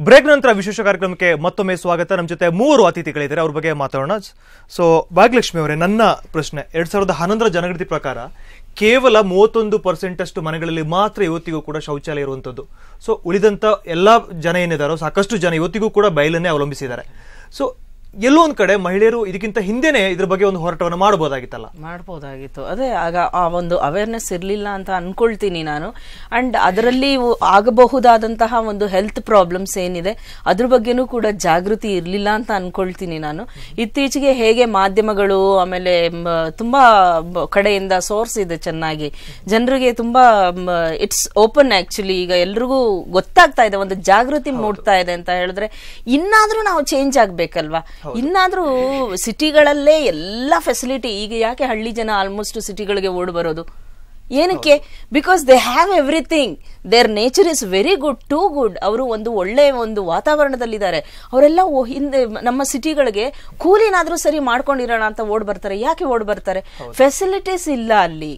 Break ನಂತರ ವಿಶೇಷ ಕಾರ್ಯಕ್ರಮಕ್ಕೆ ಮತ್ತೊಮ್ಮೆ ಸ್ವಾಗತ. ನಮ್ಮ ಜೊತೆ 3 ಅತಿಥಿಗಳಿದ್ದಾರೆ, ಅವ್ರ ಬಗ್ಗೆ ಮಾತಾಡೋಣ. ಸೊ ಭಾಗ್ಯಲಕ್ಷ್ಮಿ ಅವರೇ, ನನ್ನ ಪ್ರಶ್ನೆ 2011 ಜನಗಣತಿ ಪ್ರಕಾರ ಕೇವಲ 31% ಅಷ್ಟು ಮನೆಗಳಲ್ಲಿ ಮಾತ್ರ ಇವತ್ತಿಗೂ ಕೂಡ ಶೌಚಾಲಯ ಇರುವಂತದ್ದು. ಸೊ ಉಳಿದಂತ ಎಲ್ಲಾ ಜನ ಏನಿದಾರೋ ಸಾಕಷ್ಟು ಜನ ಇವತ್ತಿಗೂ ಕೂಡ ಬಯಲನ್ನೇ ಅವಲಂಬಿಸಿದ್ದಾರೆ. ಸೊ ಎಲ್ಲೋ ಒಂದ್ ಕಡೆ ಮಹಿಳೆಯರು ಇದಕ್ಕಿಂತ ಹಿಂದೆನೆ ಇದ್ರ ಬಗ್ಗೆ ಒಂದು ಹೋರಾಟವನ್ನು ಮಾಡಬಹುದಾಗಿತ್ತು. ಅದೇ ಆಗ ಆ ಒಂದು ಅವೇರ್ನೆಸ್ ಇರ್ಲಿಲ್ಲ ಅಂತ ಅನ್ಕೊಳ್ತೀನಿ ನಾನು. ಅಂಡ್ ಅದರಲ್ಲಿ ಆಗಬಹುದಾದಂತಹ ಒಂದು ಹೆಲ್ತ್ ಪ್ರಾಬ್ಲಮ್ಸ್ ಏನಿದೆ ಅದ್ರ ಬಗ್ಗೆನೂ ಕೂಡ ಜಾಗೃತಿ ಇರ್ಲಿಲ್ಲ ಅಂತ ಅನ್ಕೊಳ್ತೀನಿ ನಾನು. ಇತ್ತೀಚೆಗೆ ಹೇಗೆ ಮಾಧ್ಯಮಗಳು ಆಮೇಲೆ ತುಂಬಾ ಕಡೆಯಿಂದ ಸೋರ್ಸ್ ಇದೆ ಚೆನ್ನಾಗಿ, ಜನರಿಗೆ ತುಂಬಾ ಇಟ್ಸ್ ಓಪನ್. ಆಕ್ಚುಲಿ ಈಗ ಎಲ್ರಿಗೂ ಗೊತ್ತಾಗ್ತಾ ಇದೆ, ಒಂದು ಜಾಗೃತಿ ಮೂಡ್ತಾ ಇದೆ ಅಂತ ಹೇಳಿದ್ರೆ ಇನ್ನಾದ್ರೂ ನಾವು ಚೇಂಜ್ ಆಗ್ಬೇಕಲ್ವಾ. ಇನ್ನಾದ್ರೂ ಸಿಟಿಗಳಲ್ಲೇ ಎಲ್ಲ ಫೆಸಿಲಿಟಿ, ಈಗ ಯಾಕೆ ಹಳ್ಳಿ ಜನ ಆಲ್ಮೋಸ್ಟ್ ಸಿಟಿಗಳಿಗೆ ಓಡ್ ಬರೋದು ಏನಕ್ಕೆ? Because they have everything, their nature is very good, too good. ಅವರು ಒಂದು ಒಳ್ಳೆ ಒಂದು ವಾತಾವರಣದಲ್ಲಿದ್ದಾರೆ. ಅವರೆಲ್ಲ ಹಿಂದೆ ನಮ್ಮ ಸಿಟಿಗಳಿಗೆ ಕೂಲಿನಾದ್ರೂ ಸರಿ ಮಾಡ್ಕೊಂಡಿರೋಣ ಅಂತ ಓಡ್ ಬರ್ತಾರೆ. ಯಾಕೆ ಓಡ್ ಬರ್ತಾರೆ? ಫೆಸಿಲಿಟೀಸ್ ಇಲ್ಲ ಅಲ್ಲಿ.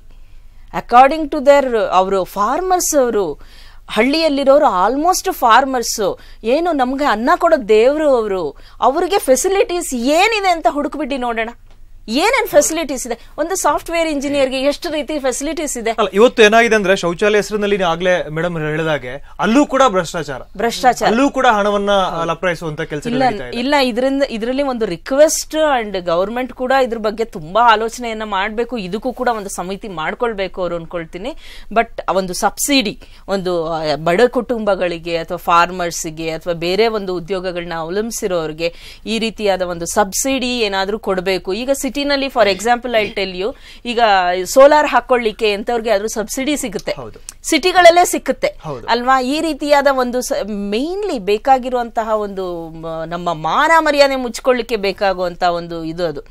ಅಕಾರ್ಡಿಂಗ್ ಟು ದೇರ್ ಅವರು ಫಾರ್ಮರ್ಸ್, ಅವರು ಹಳ್ಳಿಯಲ್ಲಿರೋರು ಆಲ್ಮೋಸ್ಟ್ ಫಾರ್ಮರ್ಸ್. ಏನು ನಮ್ಗೆ ಅನ್ನ ಕೊಡೋ ದೇವ್ರು ಅವರು. ಅವ್ರಿಗೆ ಫೆಸಿಲಿಟೀಸ್ ಏನಿದೆ ಅಂತ ಹುಡುಕ್ಬಿಟ್ಟು ನೋಡೋಣ. ಏನೇನ್ ಫೆಸಿಲಿಟೀಸ್ ಇದೆ? ಒಂದು ಸಾಫ್ಟ್ವೇರ್ ಇಂಜಿನಿಯರ್ಗೆ ಎಷ್ಟು ರೀತಿ ಫೆಸಿಲಿಟೀಸ್ ಇದೆ? ಇವತ್ತು ಏನಾಗಿದೆ ಅಂದ್ರೆ ಶೌಚಾಲಯ ಹೆಸರಿನಲ್ಲಿ ಆಗ್ಲೇ ಮೇಡಮ್ ಹೇಳಿದಾಗೆ ಅಲ್ಲೂ ಕೂಡ ಭ್ರಷ್ಟಾಚಾರ, ಅಲ್ಲೂ ಕೂಡ ಹಣವನ್ನ ಲಪರಾಯಿಸುವಂತ ಕೆಲಸ ಇಲ್ಲ. ಇದರಲ್ಲಿ ಒಂದು ರಿಕ್ವೆಸ್ಟ್ ಅಂಡ್ ಗವರ್ಮೆಂಟ್ ಕೂಡ ಇದ್ರ ಬಗ್ಗೆ ತುಂಬಾ ಆಲೋಚನೆಯನ್ನ ಮಾಡ್ಬೇಕು. ಇದಕ್ಕೂ ಕೂಡ ಒಂದು ಸಮಿತಿ ಮಾಡ್ಕೊಳ್ಬೇಕು ಅವರು ಅನ್ಕೊಳ್ತೀನಿ. ಬಟ್ ಒಂದು ಸಬ್ಸಿಡಿ, ಒಂದು ಬಡ ಕುಟುಂಬಗಳಿಗೆ ಅಥವಾ ಫಾರ್ಮರ್ಸ್ಗೆ ಅಥವಾ ಬೇರೆ ಒಂದು ಉದ್ಯೋಗಗಳನ್ನ ಅವಲಂಬಿಸಿರೋರಿಗೆ ಈ ರೀತಿಯಾದ ಒಂದು ಸಬ್ಸಿಡಿ ಏನಾದ್ರೂ ಕೊಡಬೇಕು. ಈಗ ಸಿಟಿನಲ್ಲಿ for example I tell you, ಈಗ ಸೋಲಾರ್ ಹಾಕೊಳ್ಳಿಕ್ಕೆ ಎಂತವ್ರಿಗೆ ಆದ್ರೂ ಸಬ್ಸಿಡಿ ಸಿಗುತ್ತೆ, ಸಿಟಿಗಳಲ್ಲೇ ಸಿಕ್ಕುತ್ತೆ ಅಲ್ವಾ. ಈ ರೀತಿಯಾದ ಒಂದು ಮೇನ್ಲಿ ಬೇಕಾಗಿರುವಂತಹ ಒಂದು ನಮ್ಮ ಮಾನ ಮರ್ಯಾದೆ ಮುಚ್ಕೊಳ್ಳಿಕ್ಕೆ ಬೇಕಾಗುವಂತಹ ಒಂದು ಇದು ಅದು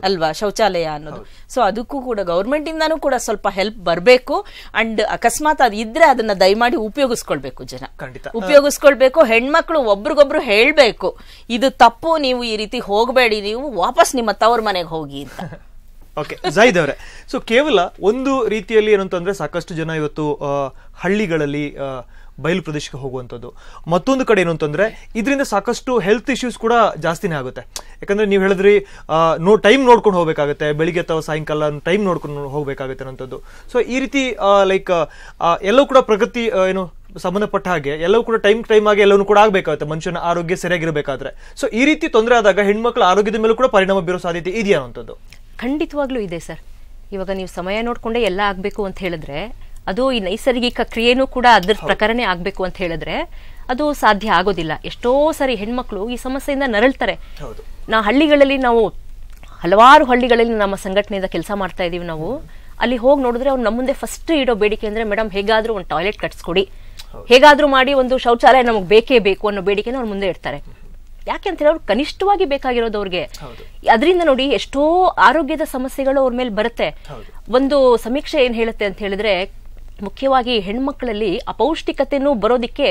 ಅಲ್ವಾ ಶೌಚಾಲಯ ಅನ್ನೋದು. ಸೊ ಅದಕ್ಕೂ ಕೂಡ ಗವರ್ಮೆಂಟ್ ಇಂದಾನು ಕೂಡ ಸ್ವಲ್ಪ ಹೆಲ್ಪ್ ಬರಬೇಕು. ಅಂಡ್ ಅಕಸ್ಮಾತ್ ಅದ್ ಇದ್ರೆ ಅದನ್ನ ದಯಮಾಡಿ ಉಪಯೋಗಿಸ್ಕೊಳ್ಬೇಕು, ಜನ ಉಪಯೋಗಿಸ್ಕೊಳ್ಬೇಕು. ಹೆಣ್ಮಕ್ಳು ಒಬ್ರಿಗೊಬ್ರು ಹೇಳ್ಬೇಕು, ಇದು ತಪ್ಪು, ನೀವು ಈ ರೀತಿ ಹೋಗಬೇಡಿ, ನೀವು ವಾಪಸ್ ನಿಮ್ಮ ತವ್ರ ಮನೆಗೆ ಹೋಗಿ ಅಂತ. ಓಕೆ, ಜಾಹಿದ್ ಅವರೇ, ಸೊ ಕೇವಲ ಒಂದು ರೀತಿಯಲ್ಲಿ ಏನಂತಂದ್ರೆ ಸಾಕಷ್ಟು ಜನ ಇವತ್ತು ಹಳ್ಳಿಗಳಲ್ಲಿ ಬಯಲು ಪ್ರದೇಶಕ್ಕೆ ಹೋಗುವಂಥದ್ದು. ಮತ್ತೊಂದು ಕಡೆ ಏನು ಅಂತಂದ್ರೆ ಇದರಿಂದ ಸಾಕಷ್ಟು ಹೆಲ್ತ್ ಇಶ್ಯೂಸ್ ಕೂಡ ಜಾಸ್ತಿನೇ ಆಗುತ್ತೆ. ಯಾಕಂದ್ರೆ ನೀವು ಹೇಳಿದ್ರಿ ಟೈಮ್ ನೋಡ್ಕೊಂಡು ಹೋಗ್ಬೇಕಾಗುತ್ತೆ, ಬೆಳಿಗ್ಗೆ ಅಥವಾ ಸಾಯಂಕಾಲ ಟೈಮ್ ನೋಡ್ಕೊಂಡು ಹೋಗ್ಬೇಕಾಗುತ್ತೆ ಅನ್ನೋಂಥದ್ದು. ಸೊ ಈ ರೀತಿ ಲೈಕ್ ಎಲ್ಲವೂ ಕೂಡ ಪ್ರಗತಿ ಏನು ಸಂಬಂಧಪಟ್ಟ ಹಾಗೆ ಎಲ್ಲವೂ ಕೂಡ ಟೈಮ್ ಆಗಿ ಎಲ್ಲವೂ ಕೂಡ ಆಗ್ಬೇಕಾಗುತ್ತೆ, ಮನುಷ್ಯನ ಆರೋಗ್ಯ ಸರಿಯಾಗಿರ್ಬೇಕಾದ್ರೆ. ಸೊ ಈ ರೀತಿ ತೊಂದರೆ ಆದಾಗ ಹೆಣ್ಮಕ್ಳ ಆರೋಗ್ಯದ ಮೇಲೂ ಕೂಡ ಪರಿಣಾಮ ಬೀರೋ ಸಾಧ್ಯತೆ ಇದೆಯಾ ಅನ್ನೋಂಥದ್ದು? ಖಂಡಿತವಾಗ್ಲೂ ಇದೆ ಸರ್. ಇವಾಗ ನೀವು ಸಮಯ ನೋಡ್ಕೊಂಡೆ ಎಲ್ಲ ಆಗ್ಬೇಕು ಅಂತ ಹೇಳಿದ್ರೆ, ಅದು ಈ ನೈಸರ್ಗಿಕ ಕ್ರಿಯೆನೂ ಕೂಡ ಅದ್ರ ಪ್ರಕಾರನೇ ಆಗ್ಬೇಕು ಅಂತ ಹೇಳಿದ್ರೆ ಅದು ಸಾಧ್ಯ ಆಗೋದಿಲ್ಲ. ಎಷ್ಟೋ ಸರಿ ಹೆಣ್ಮಕ್ಳು ಈ ಸಮಸ್ಯೆಯಿಂದ ನರಳ್ತಾರೆ. ಹಳ್ಳಿಗಳಲ್ಲಿ ನಾವು ಹಲವಾರು ಹಳ್ಳಿಗಳಲ್ಲಿ ನಮ್ಮ ಸಂಘಟನೆಯಿಂದ ಕೆಲಸ ಮಾಡ್ತಾ ಇದೀವಿ ನಾವು. ಅಲ್ಲಿ ಹೋಗಿ ನೋಡಿದ್ರೆ ಅವ್ರು ನಮ್ಮ ಮುಂದೆ ಫಸ್ಟ್ ಇಡೋ ಬೇಡಿಕೆ ಅಂದ್ರೆ, ಮೇಡಮ್ ಹೇಗಾದ್ರೂ ಒಂದು ಟಾಯ್ಲೆಟ್ ಕಟ್ಸ್ಕೊಡಿ, ಹೇಗಾದ್ರೂ ಮಾಡಿ ಒಂದು ಶೌಚಾಲಯ ನಮಗೆ ಬೇಕೇ ಬೇಕು ಅನ್ನೋ ಬೇಡಿಕೆನ ಅವ್ರ ಮುಂದೆ ಇಡ್ತಾರೆ. ಯಾಕೆ ಅಂತ ಹೇಳಿ ಅವ್ರು ಕನಿಷ್ಠವಾಗಿ ಬೇಕಾಗಿರೋದು ಅವ್ರಿಗೆ. ಅದರಿಂದ ನೋಡಿ ಎಷ್ಟೋ ಆರೋಗ್ಯದ ಸಮಸ್ಯೆಗಳು ಅವ್ರ ಮೇಲೆ ಬರುತ್ತೆ. ಒಂದು ಸಮೀಕ್ಷೆ ಏನ್ ಹೇಳುತ್ತೆ ಅಂತ ಹೇಳಿದ್ರೆ, ಮುಖ್ಯವಾಗಿ ಹೆಣ್ಮಕ್ಳಲ್ಲಿ ಅಪೌಷ್ಟಿಕತೆನೂ ಬರೋದಿಕ್ಕೆ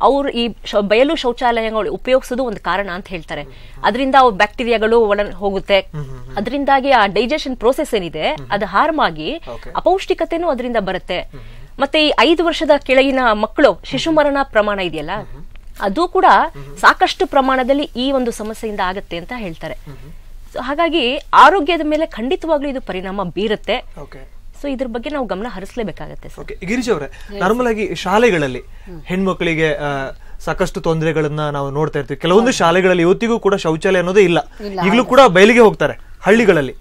ಅವ್ರು ಈ ಬಯಲು ಶೌಚಾಲಯಗಳು ಉಪಯೋಗಿಸೋದು ಒಂದು ಕಾರಣ ಅಂತ ಹೇಳ್ತಾರೆ. ಅದರಿಂದ ಅವು ಬ್ಯಾಕ್ಟೀರಿಯಾಗಳು ಒಳ ಹೋಗುತ್ತೆ, ಅದರಿಂದಾಗಿ ಆ ಡೈಜೆಷನ್ ಪ್ರೋಸೆಸ್ ಏನಿದೆ ಅದು ಹಾರ್ಮ್ ಆಗಿ ಅಪೌಷ್ಟಿಕತೆನೂ ಅದರಿಂದ ಬರುತ್ತೆ. ಮತ್ತೆ ಈ 5 ವರ್ಷದ ಕೆಳಗಿನ ಮಕ್ಕಳು ಶಿಶು ಮರಣ ಪ್ರಮಾಣ ಇದೆಯಲ್ಲ, ಅದು ಕೂಡ ಸಾಕಷ್ಟು ಪ್ರಮಾಣದಲ್ಲಿ ಈ ಒಂದು ಸಮಸ್ಯೆಯಿಂದ ಆಗತ್ತೆ ಅಂತ ಹೇಳ್ತಾರೆ. ಹಾಗಾಗಿ ಆರೋಗ್ಯದ ಮೇಲೆ ಖಂಡಿತವಾಗ್ಲೂ ಇದು ಪರಿಣಾಮ ಬೀರುತ್ತೆ. ಸೊ ಇದ್ರ ಬಗ್ಗೆ ನಾವು ಗಮನ ಹರಿಸಲೇಬೇಕಾಗತ್ತೆ. ಗಿರಿಜಾ ಅವರೇ, ನಾರ್ಮಲ್ ಆಗಿ ಶಾಲೆಗಳಲ್ಲಿ ಹೆಣ್ಮಕ್ಳಿಗೆ ಸಾಕಷ್ಟು ತೊಂದರೆಗಳನ್ನ ನಾವು ನೋಡ್ತಾ ಇರ್ತೀವಿ. ಕೆಲವೊಂದು ಶಾಲೆಗಳಲ್ಲಿ ಇವತ್ತಿಗೂ ಕೂಡ ಶೌಚಾಲಯ ಅನ್ನೋದೇ ಇಲ್ಲ, ಈಗಲೂ ಕೂಡ ಬಯಲಿಗೆ ಹೋಗ್ತಾರೆ ಹಳ್ಳಿಗಳಲ್ಲಿ.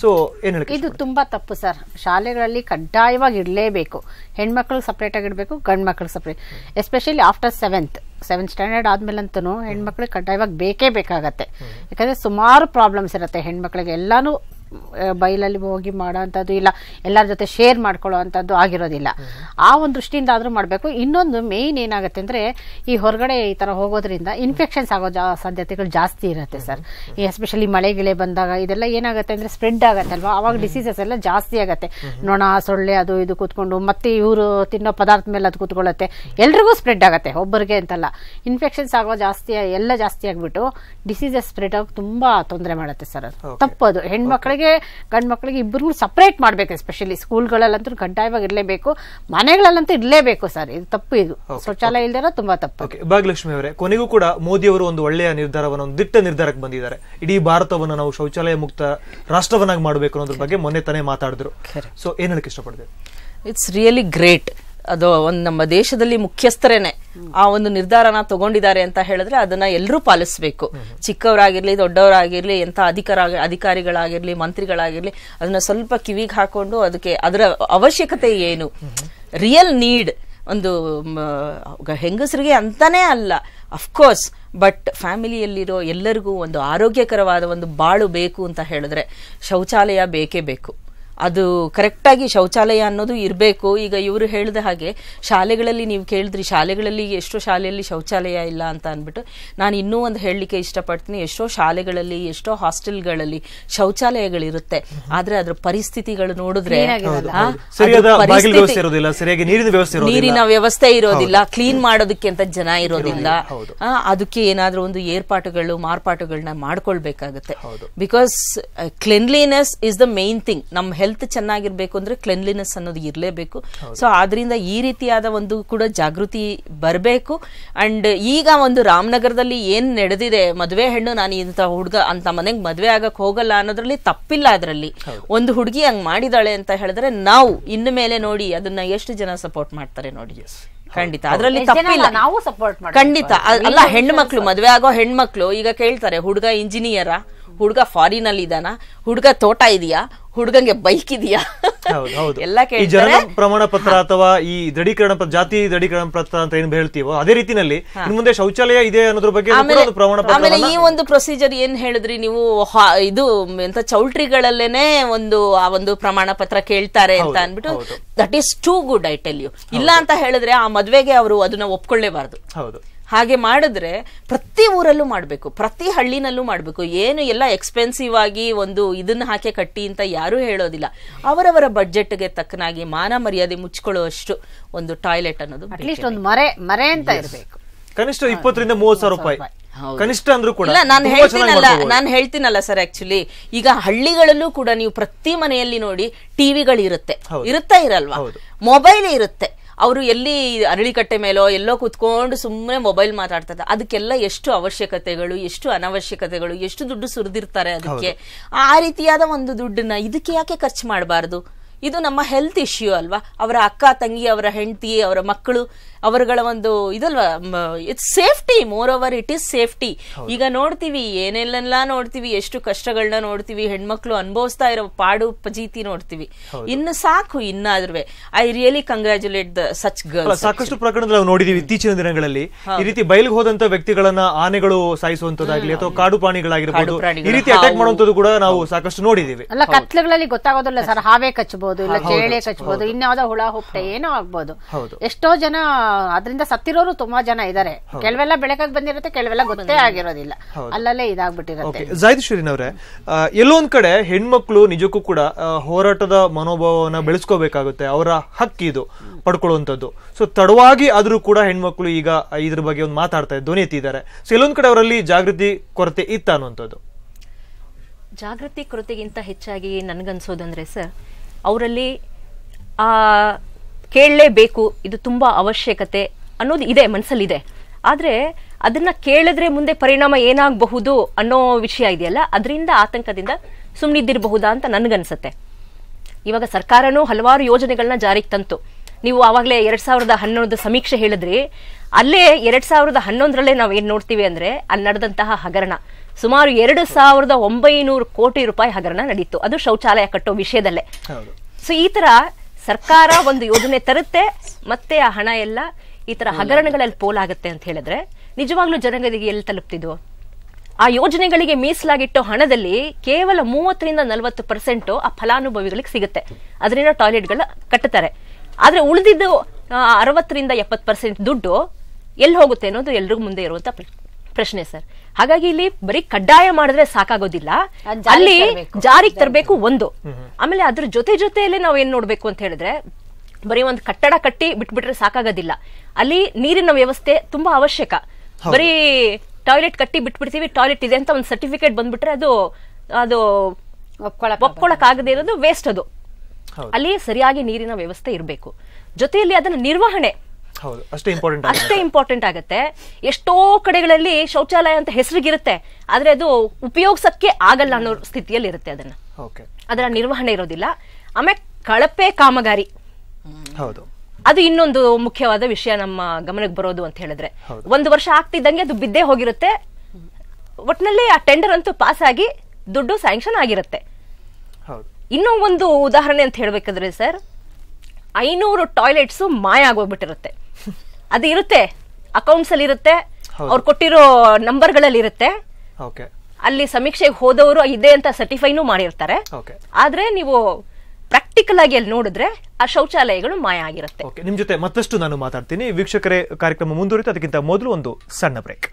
ಸೊ ಏನ್ ಹೇಳಿ, ಇದು ತುಂಬಾ ತಪ್ಪು ಸರ್. ಶಾಲೆಗಳಲ್ಲಿ ಕಡ್ಡಾಯವಾಗಿ ಇಡಲೇಬೇಕು. ಹೆಣ್ಮಕ್ಳಿಗೆ ಸಪ್ರೇಟ್ ಆಗಿ ಇಡಬೇಕು, ಗಂಡ್ ಮಕ್ಳಿಗೆ separate. Especially after 7th standard ಆದ್ಮೇಲಂತೂ ಹೆಣ್ಮಕ್ಳಿಗೆ ಕಡ್ಡಾಯವಾಗಿ ಬೇಕೇ ಬೇಕಾಗತ್ತೆ. ಯಾಕಂದ್ರೆ ಸುಮಾರು ಪ್ರಾಬ್ಲಮ್ಸ್ ಇರುತ್ತೆ ಹೆಣ್ಮಕ್ಳಿಗೆ. ಎಲ್ಲಾನು ಬೈಲಲ್ಲಿ ಹೋಗಿ ಮಾಡೋ ಅಂಥದ್ದು ಇಲ್ಲ, ಎಲ್ಲರ ಜೊತೆ ಶೇರ್ ಮಾಡ್ಕೊಳ್ಳೋ ಅಂಥದ್ದು ಆಗಿರೋದಿಲ್ಲ. ಆ ಒಂದು ದೃಷ್ಟಿಯಿಂದ ಆದರೂ ಮಾಡಬೇಕು. ಇನ್ನೊಂದು ಮೇಯ್ನ್ ಏನಾಗುತ್ತೆ ಅಂದರೆ, ಈ ಹೊರಗಡೆ ಈ ಥರ ಹೋಗೋದ್ರಿಂದ ಇನ್ಫೆಕ್ಷನ್ಸ್ ಆಗೋ ಸಾಧ್ಯತೆಗಳು ಜಾಸ್ತಿ ಇರುತ್ತೆ ಸರ್. ಈ ಎಸ್ಪೆಷಲಿ ಮಳೆಗಿಳೆ ಬಂದಾಗ ಇದೆಲ್ಲ ಏನಾಗುತ್ತೆ ಅಂದರೆ ಸ್ಪ್ರೆಡ್ ಆಗುತ್ತೆ ಅಲ್ವಾ, ಆವಾಗ ಡಿಸೀಸಸ್ ಎಲ್ಲ ಜಾಸ್ತಿ ಆಗುತ್ತೆ. ನೊಣ, ಸೊಳ್ಳೆ ಅದು ಇದು ಕೂತ್ಕೊಂಡು ಮತ್ತೆ ಇವರು ತಿನ್ನೋ ಪದಾರ್ಥ ಮೇಲೆ ಅದು ಕೂತ್ಕೊಳ್ಳುತ್ತೆ, ಎಲ್ರಿಗೂ ಸ್ಪ್ರೆಡ್ ಆಗುತ್ತೆ, ಒಬ್ಬರಿಗೆ ಅಂತಲ್ಲ. ಇನ್ಫೆಕ್ಷನ್ಸ್ ಆಗೋ ಜಾಸ್ತಿ ಎಲ್ಲ ಜಾಸ್ತಿ ಆಗಿಬಿಟ್ಟು ಡಿಸೀಸಸ್ ಸ್ಪ್ರೆಡ್ ಆಗಿ ತುಂಬ ತೊಂದರೆ ಮಾಡುತ್ತೆ ಸರ್. ಅದು ತಪ್ಪದು. ಹೆಣ್ಮಕ್ಳಿಗೆ ಹೆಣ್ಮಕ್ಳಿಗೆ ಗಂಡು ಮಕ್ಳಿಗೆ ಇಬ್ಬರಿಗೂ ಸಪ್ರೇಟ್ ಮಾಡ್ಬೇಕು. ಎಸ್ಪೆಷಲಿ ಸ್ಕೂಲ್ಗಳಲ್ಲಂತೂ ಕಡ್ಡಾಯವಾಗಿ ಇರಲೇಬೇಕು, ಮನೆಗಳಲ್ಲಂತೂ ಇರಲೇಬೇಕು ಸರ್. ಇದು ತಪ್ಪು, ಇದು ಶೌಚಾಲಯ ಇಲ್ದಿರೋ ತುಂಬಾ ತಪ್ಪು. ಭಾಗ್ಯಲಕ್ಷ್ಮಿ ಅವರೇ, ಕೊನೆಗೂ ಕೂಡ ಮೋದಿ ಅವರು ಒಂದು ಒಳ್ಳೆಯ ನಿರ್ಧಾರವನ್ನು, ಒಂದು ದಿಟ್ಟ ನಿರ್ಧಾರಕ್ಕೆ ಬಂದಿದ್ದಾರೆ. ಇಡೀ ಭಾರತವನ್ನು ನಾವು ಶೌಚಾಲಯ ಮುಕ್ತ ರಾಷ್ಟ್ರವನ್ನಾಗಿ ಮಾಡಬೇಕು ಅನ್ನೋದ್ರ ಬಗ್ಗೆ ಮೊನ್ನೆ ತಾನೇ ಮಾತಾಡಿದ್ರು. ಸೊ ಏನ್ ಹೇಳಕ್ ಇಷ್ಟಪಡ್ತೇವೆ? It's really great. ಅದು ಒಂದು ನಮ್ಮ ದೇಶದಲ್ಲಿ ಮುಖ್ಯಸ್ಥರೇನೆ ಆ ಒಂದು ನಿರ್ಧಾರನ ತಗೊಂಡಿದ್ದಾರೆ ಅಂತ ಹೇಳಿದ್ರೆ ಅದನ್ನ ಎಲ್ಲರೂ ಪಾಲಿಸಬೇಕು. ಚಿಕ್ಕವರಾಗಿರ್ಲಿ, ದೊಡ್ಡವರಾಗಿರ್ಲಿ, ಎಂತ ಅಧಿಕಾರಿಗಳಾಗಿರ್ಲಿ, ಮಂತ್ರಿಗಳಾಗಿರ್ಲಿ, ಅದನ್ನ ಸ್ವಲ್ಪ ಕಿವಿಗೆ ಹಾಕೊಂಡು ಅದಕ್ಕೆ ಅದರ ಅವಶ್ಯಕತೆ ಏನು, ರಿಯಲ್ ನೀಡ್ ಒಂದು ಹೆಂಗಸರಿಗೆ ಅಂತಾನೆ ಅಲ್ಲ, ಅಫ್ಕೋರ್ಸ್, ಬಟ್ ಫ್ಯಾಮಿಲಿಯಲ್ಲಿರೋ ಎಲ್ಲರಿಗೂ ಒಂದು ಆರೋಗ್ಯಕರವಾದ ಒಂದು ಬಾಳು ಬೇಕು ಅಂತ ಹೇಳಿದ್ರೆ ಶೌಚಾಲಯ ಬೇಕೇ ಬೇಕು. ಅದು ಕರೆಕ್ಟಾಗಿ ಶೌಚಾಲಯ ಅನ್ನೋದು ಇರಬೇಕು. ಈಗ ಇವರು ಹೇಳಿದ ಹಾಗೆ ಶಾಲೆಗಳಲ್ಲಿ ನೀವು ಕೇಳಿದ್ರಿ, ಶಾಲೆಗಳಲ್ಲಿ ಎಷ್ಟೋ ಶಾಲೆಯಲ್ಲಿ ಶೌಚಾಲಯ ಇಲ್ಲ ಅಂತ ಅಂದ್ಬಿಟ್ಟು, ನಾನು ಇನ್ನೂ ಒಂದು ಹೇಳಲಿಕ್ಕೆ ಇಷ್ಟಪಡ್ತೀನಿ. ಎಷ್ಟೋ ಶಾಲೆಗಳಲ್ಲಿ, ಎಷ್ಟೋ ಹಾಸ್ಟೆಲ್ಗಳಲ್ಲಿ ಶೌಚಾಲಯಗಳಿರುತ್ತೆ, ಆದ್ರೆ ಅದ್ರ ಪರಿಸ್ಥಿತಿಗಳು ನೋಡಿದ್ರೆ ನೀರಿನ ವ್ಯವಸ್ಥೆ ಇರೋದಿಲ್ಲ, ಕ್ಲೀನ್ ಮಾಡೋದಕ್ಕೆ ಅಂತ ಜನ ಇರೋದಿಲ್ಲ. ಅದಕ್ಕೆ ಏನಾದ್ರೂ ಒಂದು ಏರ್ಪಾಟುಗಳು, ಮಾರ್ಪಾಟುಗಳನ್ನ ಮಾಡ್ಕೊಳ್ಬೇಕಾಗತ್ತೆ. Because cleanliness is the main thing. ನಮ್ಮ ಹೆಲ್ತ್ ಚೆನ್ನಾಗಿರ್ಬೇಕು ಅಂದ್ರೆ ಕ್ಲೆನ್ಲಿನೆಸ್ ಅನ್ನೋದು ಇರಲೇಬೇಕು. ಸೊ ಆದ್ರಿಂದ ಈ ರೀತಿಯಾದ ಒಂದು ಕೂಡ ಜಾಗೃತಿ ಬರಬೇಕು. ಅಂಡ್ ಈಗ ಒಂದು ರಾಮನಗರದಲ್ಲಿ ಏನ್ ನಡೆದಿದೆ, ಮದುವೆ ಹೆಣ್ಣು ನಾನು ಇಂಥ ಹುಡುಗ ಅಂತ ಮನೆಗೆ ಮದುವೆ ಆಗಕ್ ಹೋಗಲ್ಲ ಅನ್ನೋದ್ರಲ್ಲಿ ತಪ್ಪಿಲ್ಲ. ಅದರಲ್ಲಿ ಒಂದು ಹುಡುಗಿ ಹಂಗ್ ಮಾಡಿದಾಳೆ ಅಂತ ಹೇಳಿದ್ರೆ ನಾವು ಇನ್ನು ಮೇಲೆ ನೋಡಿ ಅದನ್ನ ಎಷ್ಟು ಜನ ಸಪೋರ್ಟ್ ಮಾಡ್ತಾರೆ ನೋಡಿ. ಖಂಡಿತ ಅದರಲ್ಲಿ ತಪ್ಪಿಲ್ಲ, ನಾವು ಸಪೋರ್ಟ್ ಮಾಡಿ. ಖಂಡಿತ ಅಲ್ಲ, ಹೆಣ್ಮಕ್ಳು ಮದುವೆ ಆಗೋ ಹೆಣ್ಮಕ್ಳು ಈಗ ಕೇಳ್ತಾರೆ, ಹುಡುಗ ಇಂಜಿನಿಯರ, ಹುಡುಗ ಫಾರಿನ್ ಅಲ್ಲಿ ಇದಾನ, ಹುಡುಗ ತೋಟ ಇದೆಯಾ, ಹುಡುಗಂಗೆ ಬೈಕ್ ಇದೆಯಾ, ಎಲ್ಲ ಜನನ ಪ್ರಮಾಣ ಪತ್ರ ಅಥವಾ ಈ ದೃಢೀಕರಣ ಜಾತಿ ದೃಢೀಕರಣ ಪತ್ರ ಅಂತ ಏನ್ ಹೇಳ್ತೀವೋ ಅದೇ ರೀತಿನಲ್ಲಿ ಮುಂದೆ ಶೌಚಾಲಯ ಇದೆ ಅನ್ನೋದ್ರ ಬಗ್ಗೆ ಆಮೇಲೆ ಈ ಒಂದು ಪ್ರೊಸೀಜರ್ ಏನ್ ಹೇಳಿದ್ರಿ ನೀವು, ಇದು ಎಂತ ಚೌಲ್ಟ್ರಿಗಳಲ್ಲೇನೆ ಆ ಒಂದು ಪ್ರಮಾಣ ಪತ್ರ ಕೇಳ್ತಾರೆ ಅಂತ ಅನ್ಬಿಟ್ಟು, that is too good, I tell you. ಇಲ್ಲ ಅಂತ ಹೇಳಿದ್ರೆ ಆ ಮದ್ವೆಗೆ ಅವರು ಅದನ್ನ ಒಪ್ಕೊಳ್ಳೇಬಾರ್ದು. ಹಾಗೆ ಮಾಡಿದ್ರೆ ಪ್ರತಿ ಊರಲ್ಲೂ ಮಾಡಬೇಕು, ಪ್ರತಿ ಹಳ್ಳಿನಲ್ಲೂ ಮಾಡಬೇಕು. ಏನು ಎಲ್ಲ ಎಕ್ಸ್ಪೆನ್ಸಿವ್ ಆಗಿ ಒಂದು ಇದನ್ನ ಹಾಕಿ ಕಟ್ಟಿ ಅಂತ ಯಾರು ಹೇಳೋದಿಲ್ಲ. ಅವರವರ ಬಡ್ಜೆಟ್ಗೆ ತಕ್ಕನಾಗಿ ಮಾನ ಮರ್ಯಾದೆ ಮುಚ್ಕೊಳ್ಳುವಷ್ಟು ಒಂದು ಟಾಯ್ಲೆಟ್ ಅನ್ನೋದು ಅಟ್ಲೀಸ್ಟ್ ಒಂದು ಮರೆ ಅಂತ ಇರಬೇಕು. ಕನಿಷ್ಠ 20,000 to 30,000 ರೂಪಾಯಿ ಕನಿಷ್ಠ ಅಂದ್ರೂ ಕೂಡ. ನಾನು ಹೇಳ್ತೀನಲ್ಲ ಸರ್, ಆಕ್ಚುಲಿ ಈಗ ಹಳ್ಳಿಗಳಲ್ಲೂ ಕೂಡ ನೀವು ಪ್ರತಿ ಮನೆಯಲ್ಲಿ ನೋಡಿ ಟಿವಿಗಳು ಇರುತ್ತಾ ಇರಲ್ವಾ, ಮೊಬೈಲ್ ಇರುತ್ತೆ. ಅವರು ಎಲ್ಲಿ ಅರಳಿಕಟ್ಟೆ ಮೇಲೋ ಎಲ್ಲೋ ಕುತ್ಕೊಂಡು ಸುಮ್ಮನೆ ಮೊಬೈಲ್ ಮಾತಾಡ್ತಾರೆ. ಅದಕ್ಕೆಲ್ಲ ಎಷ್ಟು ಅವಶ್ಯಕತೆಗಳು, ಎಷ್ಟು ಅನವಶ್ಯಕತೆಗಳು, ಎಷ್ಟು ದುಡ್ಡು ಸುರಿದಿರ್ತಾರೆ ಅದಕ್ಕೆ. ಆ ರೀತಿಯಾದ ಒಂದು ದುಡ್ಡನ್ನ ಇದಕ್ಕೆ ಯಾಕೆ ಖರ್ಚು ಮಾಡಬಾರ್ದು? ಇದು ನಮ್ಮ ಹೆಲ್ತ್ ಇಶ್ಯೂ ಅಲ್ವಾ. ಅವರ ಅಕ್ಕ ತಂಗಿ, ಅವರ ಹೆಂಡತಿ, ಅವರ ಮಕ್ಕಳು, ಅವರುಗಳ ಒಂದು ಇದಲ್ವಾ, it's safety. Moreover it is safety. ಈಗ ನೋಡ್ತೀವಿ ಏನೆಲ್ಲ ನೋಡ್ತೀವಿ, ಎಷ್ಟು ಕಷ್ಟಗಳನ್ನ ನೋಡ್ತೀವಿ, ಹೆಣ್ಮಕ್ಳು ಅನುಭವಿಸ್ತಾ ಇರೋ ಪಾಡು ಪಜೀತಿ ನೋಡ್ತೀವಿ. ಇನ್ನು ಸಾಕು, ಇನ್ನಾದ್ರೂ I really congratulate the such girls. ಸಾಕಷ್ಟು ಪ್ರಕರಣದಲ್ಲಿ ನಾವು ನೋಡಿದೀವಿ ಇತ್ತೀಚಿನ ದಿನಗಳಲ್ಲಿ. ಈ ರೀತಿ ಬಯಲಿಗೆ ಹೋದಂತ ವ್ಯಕ್ತಿಗಳನ್ನ ಆನೆಗಳು ಸಾಯಿಸುವಂತದ್ದಾಗ್ಲಿ ಅಥವಾ ಕಾಡು ಪ್ರಾಣಿಗಳಾಗಿರ್ಬೋದು, ಈ ರೀತಿ ಅಟ್ಯಾಕ್ ಮಾಡುವಂತದ್ದು ಕೂಡ ನಾವು ಸಾಕಷ್ಟು ನೋಡಿದೀವಿ. ಅಲ್ಲ, ಕತ್ಲುಗಳಲ್ಲಿ ಗೊತ್ತಾಗೋದಿಲ್ಲ ಸರ್, ಹಾವೇ ಕಚ್ಚಬಹುದು, ಇಲ್ಲ ಚೇಳೆ ಕಚ್ಚಬಹುದು, ಇನ್ಯಾವುದೋ ಹುಳ ಹುಪ್ಪಟೆ ಏನೋ ಆಗ್ಬಹುದು. ಎಷ್ಟೋ ಜನ ಅದರಿಂದ ಸತ್ತಿರೋರು ತುಂಬಾ ಜನ ಇದಾರೆ. ಕೆಲವೆಲ್ಲ ಬೆಳಕಾಗಿ ಬಂದಿರುತ್ತೆ, ಕೆಲವೆಲ್ಲ ಗೊತ್ತೇ ಆಗಿರೋದಿಲ್ಲ, ಅಲ್ಲಲ್ಲೇ ಇದಾಗ್ಬಿಟ್ಟಿರುತ್ತೆ. ಜಾಹಿದ್ ಶಿರೀನ್ ಅವರೇ, ಎಲ್ಲೊಂದ್ ಕಡೆ ಹೆಣ್ಮಕ್ಳು ನಿಜಕ್ಕೂ ಕೂಡ ಹೋರಾಟದ ಮನೋಭಾವನ ಬೆಳೆಸ್ಕೋಬೇಕಾಗುತ್ತೆ. ಅವರ ಹಕ್ಕಿದು ಪಡ್ಕೊಳ್ಳುವಂಥದ್ದು. ಸೊ ತಡವಾಗಿ ಆದ್ರೂ ಕೂಡ ಹೆಣ್ಮಕ್ಳು ಈಗ ಇದ್ರ ಬಗ್ಗೆ ಒಂದು ಮಾತಾಡ್ತಾ ಧ್ವನಿ ಎತ್ತಿದ್ದಾರೆ. ಸೊ ಎಲ್ಲೊಂದ್ ಕಡೆ ಅವರಲ್ಲಿ ಜಾಗೃತಿ ಕೊರತೆ ಇತ್ತ ಅನ್ನುವಂಥದ್ದು. ಜಾಗೃತಿ ಕೊರತೆಗಿಂತ ಹೆಚ್ಚಾಗಿ ನನ್ಗನ್ಸೋದಂದ್ರೆ ಸರ್, ಅವರಲ್ಲಿ ಕೇಳಲೇಬೇಕು, ಇದು ತುಂಬಾ ಅವಶ್ಯಕತೆ ಅನ್ನೋದು ಇದೆ, ಮನಸ್ಸಲ್ಲಿದೆ. ಆದ್ರೆ ಅದನ್ನ ಕೇಳಿದ್ರೆ ಮುಂದೆ ಪರಿಣಾಮ ಏನಾಗಬಹುದು ಅನ್ನೋ ವಿಷಯ ಇದೆಯಲ್ಲ, ಅದರಿಂದ ಆತಂಕದಿಂದ ಸುಮ್ಮನಿದ್ದಿರಬಹುದಾ ಅಂತ ನನ್ಗನ್ಸತ್ತೆ. ಇವಾಗ ಸರ್ಕಾರನೂ ಹಲವಾರು ಯೋಜನೆಗಳನ್ನ ಜಾರಿಗೆ ತಂತು. ನೀವು ಆವಾಗಲೇ 2011 ಸಮೀಕ್ಷೆ ಹೇಳಿದ್ರಿ. ಅಲ್ಲೇ 2011 ನಾವು ಏನ್ ನೋಡ್ತೀವಿ ಅಂದ್ರೆ, ಅಲ್ಲಿ ನಡೆದಂತಹ ಹಗರಣ ಸುಮಾರು 2,900 ಕೋಟಿ ರೂಪಾಯಿ ಹಗರಣ ನಡೀತು. ಅದು ಶೌಚಾಲಯ ಕಟ್ಟೋ ವಿಷಯದಲ್ಲೇ. ಸೊ ಈ ತರ ಸರ್ಕಾರ ಒಂದು ಯೋಜನೆ ತರುತ್ತೆ, ಮತ್ತೆ ಆ ಹಣ ಎಲ್ಲ ಈ ತರ ಹಗರಣಗಳಲ್ಲಿ ಪೋಲಾಗುತ್ತೆ ಅಂತ ಹೇಳಿದ್ರೆ ನಿಜವಾಗ್ಲೂ ಜನಗಳಿಗೆ ಎಲ್ಲಿ ತಲುಪ್ತಿದ್ವು? ಆ ಯೋಜನೆಗಳಿಗೆ ಮೀಸಲಾಗಿಟ್ಟೋ ಹಣದಲ್ಲಿ ಕೇವಲ 30-40% ಆ ಫಲಾನುಭವಿಗಳಿಗೆ ಸಿಗುತ್ತೆ. ಅದರಿಂದ ಟಾಯ್ಲೆಟ್ಗಳ ಕಟ್ಟುತ್ತಾರೆ. ಆದ್ರೆ ಉಳಿದಿದ್ದು 60-70% ದುಡ್ಡು ಎಲ್ಲಿ ಹೋಗುತ್ತೆ ಅನ್ನೋದು ಎಲ್ರಿಗೂ ಮುಂದೆ ಇರುವಂತ ಪ್ರಶ್ನೆ ಸರ್. ಹಾಗಾಗಿ ಇಲ್ಲಿ ಬರೀ ಕಡ್ಡಾಯ ಮಾಡಿದ್ರೆ ಸಾಕಾಗೋದಿಲ್ಲ, ಅಲ್ಲಿ ಜಾರಿಗೆ ತರಬೇಕು ಒಂದು. ಆಮೇಲೆ ಅದ್ರ ಜೊತೆಯಲ್ಲೇ ನಾವ್ ಏನ್ ನೋಡ್ಬೇಕು ಅಂತ ಹೇಳಿದ್ರೆ, ಬರೀ ಒಂದು ಕಟ್ಟಡ ಕಟ್ಟಿ ಬಿಟ್ಬಿಟ್ರೆ ಸಾಕಾಗೋದಿಲ್ಲ. ಅಲ್ಲಿ ನೀರಿನ ವ್ಯವಸ್ಥೆ ತುಂಬಾ ಅವಶ್ಯಕ. ಬರೀ ಟಾಯ್ಲೆಟ್ ಕಟ್ಟಿ ಬಿಟ್ಬಿಡ್ತೀವಿ, ಟಾಯ್ಲೆಟ್ ಇದೆ ಅಂತ ಒಂದು ಸರ್ಟಿಫಿಕೇಟ್ ಬಂದ್ಬಿಟ್ರೆ ಅದು ಒಪ್ಕೊಳಕ್ ಆಗದೆ ಇರೋದು ವೇಸ್ಟ್. ಅದು ಅಲ್ಲಿ ಸರಿಯಾಗಿ ನೀರಿನ ವ್ಯವಸ್ಥೆ ಇರಬೇಕು. ಜೊತೆಯಲ್ಲಿ ಅದನ್ನ ನಿರ್ವಹಣೆ ಅಷ್ಟೇ ಇಂಪಾರ್ಟೆಂಟ್ ಆಗತ್ತೆ. ಎಷ್ಟೋ ಕಡೆಗಳಲ್ಲಿ ಶೌಚಾಲಯ ಅಂತ ಹೆಸರಿಗಿರುತ್ತೆ, ಆದ್ರೆ ಅದು ಉಪಯೋಗಿಸಕ್ಕೆ ಆಗಲ್ಲ ಅನ್ನೋ ಸ್ಥಿತಿಯಲ್ಲಿ ಇರುತ್ತೆ. ಅದರ ನಿರ್ವಹಣೆ ಇರೋದಿಲ್ಲ. ಆಮೇಲೆ ಕಳಪೆ ಕಾಮಗಾರಿ, ಅದು ಇನ್ನೊಂದು ಮುಖ್ಯವಾದ ವಿಷಯ ನಮ್ಮ ಗಮನಕ್ಕೆ ಬರೋದು ಅಂತ ಹೇಳಿದ್ರೆ, 1 ವರ್ಷ ಆಗ್ತಿದ್ದಂಗೆ ಅದು ಬಿದ್ದೇ ಹೋಗಿರುತ್ತೆ. ಒಟ್ಟಿನಲ್ಲಿ ಆ ಟೆಂಡರ್ ಅಂತೂ ಪಾಸ್ ಆಗಿ ದುಡ್ಡು ಸ್ಯಾಂಕ್ಷನ್ ಆಗಿರುತ್ತೆ. ಇನ್ನೂ ಒಂದು ಉದಾಹರಣೆ ಅಂತ ಹೇಳ್ಬೇಕಾದ್ರೆ ಸರ್, 500 ಟಾಯ್ಲೆಟ್ಸ್ ಮಾಯ ಆಗೋಗ್ಬಿಟ್ಟಿರುತ್ತೆ. ಅದು ಇರುತ್ತೆ, ಅಕೌಂಟ್ಸ್ ಅಲ್ಲಿ ಇರುತ್ತೆ, ಅವ್ರು ಕೊಟ್ಟಿರೋ ನಂಬರ್ಗಳಲ್ಲಿ ಇರುತ್ತೆ. ಅಲ್ಲಿ ಸಮೀಕ್ಷೆಗೆ ಹೋದವರು ಇದೆ ಅಂತ ಸರ್ಟಿಫೈನೂ ಮಾಡಿರ್ತಾರೆ. ಆದ್ರೆ ನೀವು ಪ್ರಾಕ್ಟಿಕಲ್ ಆಗಿ ಅಲ್ಲಿ ನೋಡಿದ್ರೆ ಆ ಶೌಚಾಲಯಗಳು ಮಾಯ ಆಗಿರುತ್ತೆ. ನಿಮ್ ಜೊತೆ ಮತ್ತಷ್ಟು ನಾನು ಮಾತಾಡ್ತೀನಿ. ವೀಕ್ಷಕರೇ, ಕಾರ್ಯಕ್ರಮ ಮುಂದುವರಿತು. ಅದಕ್ಕಿಂತ ಮೊದಲು ಒಂದು ಸಣ್ಣ ಬ್ರೇಕ್.